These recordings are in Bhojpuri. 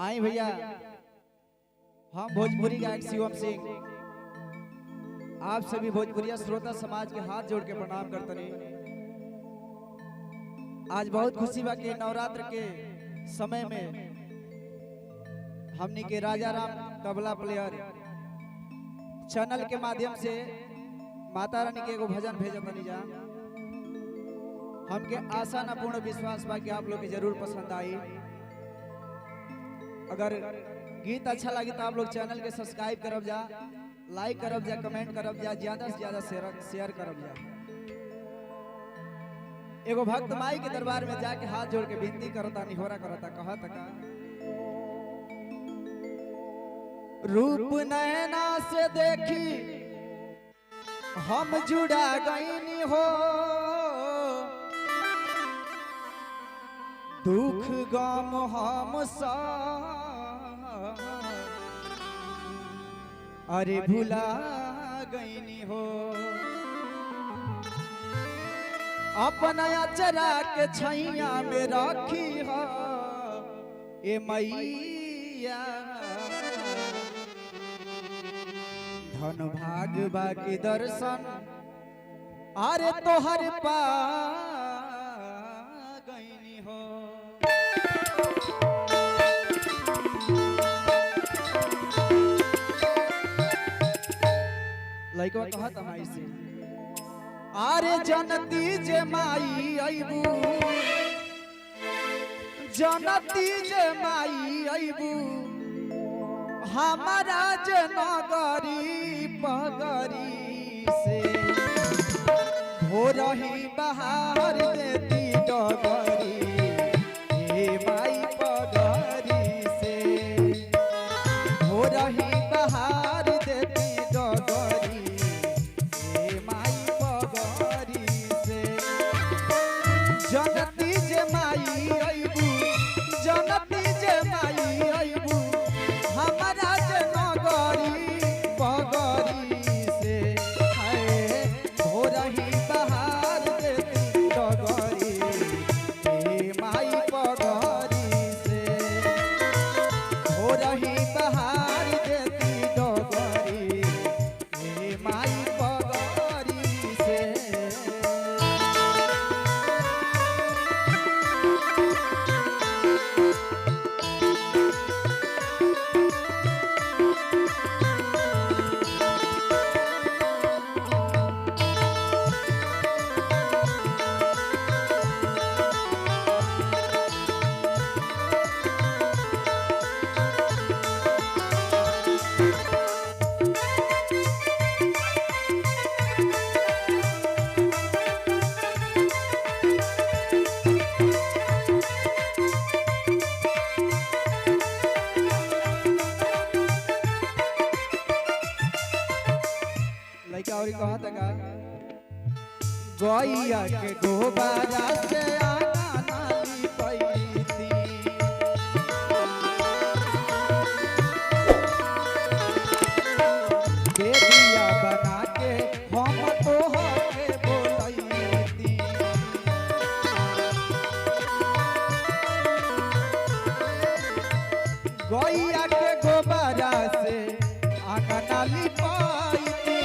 आई भैया हम भोजपुरी गायक शिवम सिंह आप सभी भोजपुरिया श्रोता समाज के हाथ जोड़ के प्रणाम करते हैं। आज बहुत खुशी बा के नवरात्र के समय में हमनी के राजा राम तबला प्लेयर चैनल के माध्यम से माता रानी के एगो भजन भेजत बनी जा। हमके आशा न पूर्ण विश्वास बा कि आप लोग के जरूर पसंद आई। अगर गीत अच्छा लगे तो आप लोग चैनल के सब्सक्राइब करब जा, लाइक करब जा, कमेंट करब जा, ज्यादा से ज्यादा शेयर करब जा। एगो भक्त माई के दरबार में जाके हाथ जोड़ के विनती करता, निहोरा करता, कहता का रूप नैना से देखी हम जुड़ा गईनी हो, दुख गम हम अरे भुला गईनी हो। अपना अचरा के छैया में रखी हो ए मैया, धन भाग बाकी दर्शन अरे तोहर पा गईनी हो। लइकवा कहत माई से अरे जनती जे माई अइबू, जनती जे माई अइबू, हमारा जे नगरी पगरी से हो रही बहार देती डगरी हे माई पगरी से हो रही बहार देती डगरी हे माई पगरी से। जनती जे माई अइबू, जनती जे माई अइबू, हमारा जे नगरी पगरी से है हो रही बहार देती डगरी हे माई पगरी से हो रही बहार देती डगरी हे माई पगरी से। और कहत का गैया के गोबरा से आना नाली पैती, बेदिया बना के हम तोहके बोलैती। गैया के गोबरा से आना नाली पैती,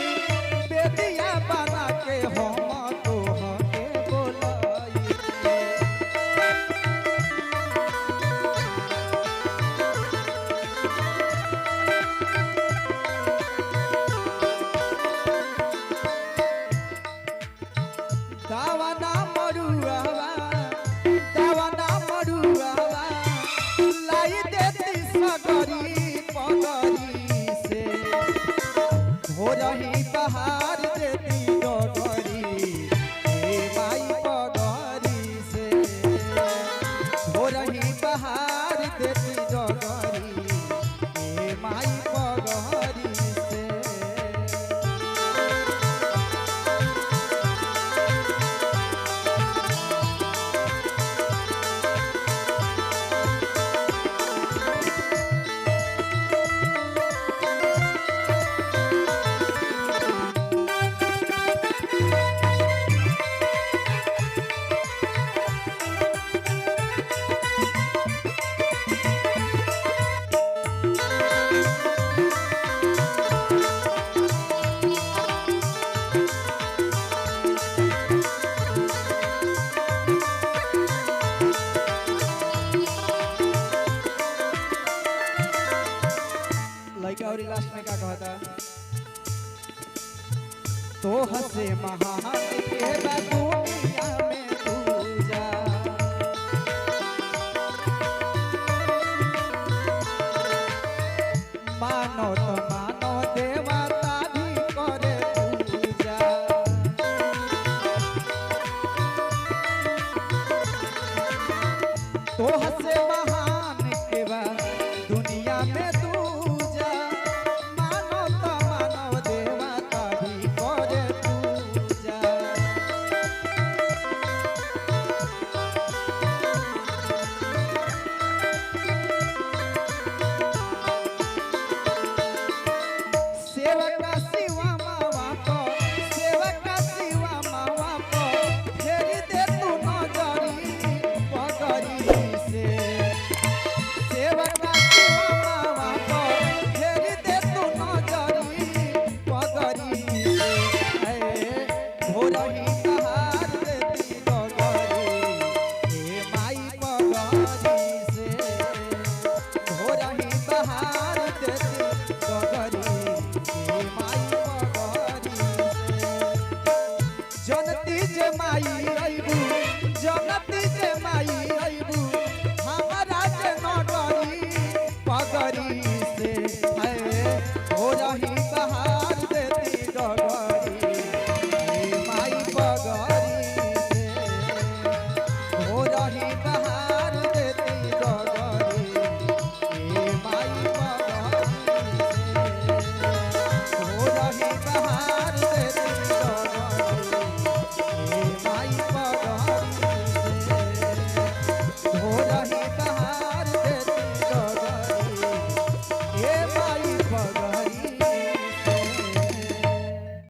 बेदिया बना के हम तोहके बोलैती। दावना मरुआवा, दावना मरुआवा लाई देती सगरी पगरी से हो रही बहार देती डगरी हे माई पगरी से हो रही बहार देती डगरी हे माई पगरी से। और लास्ट में क्या कहता तो हसे महान के बाबू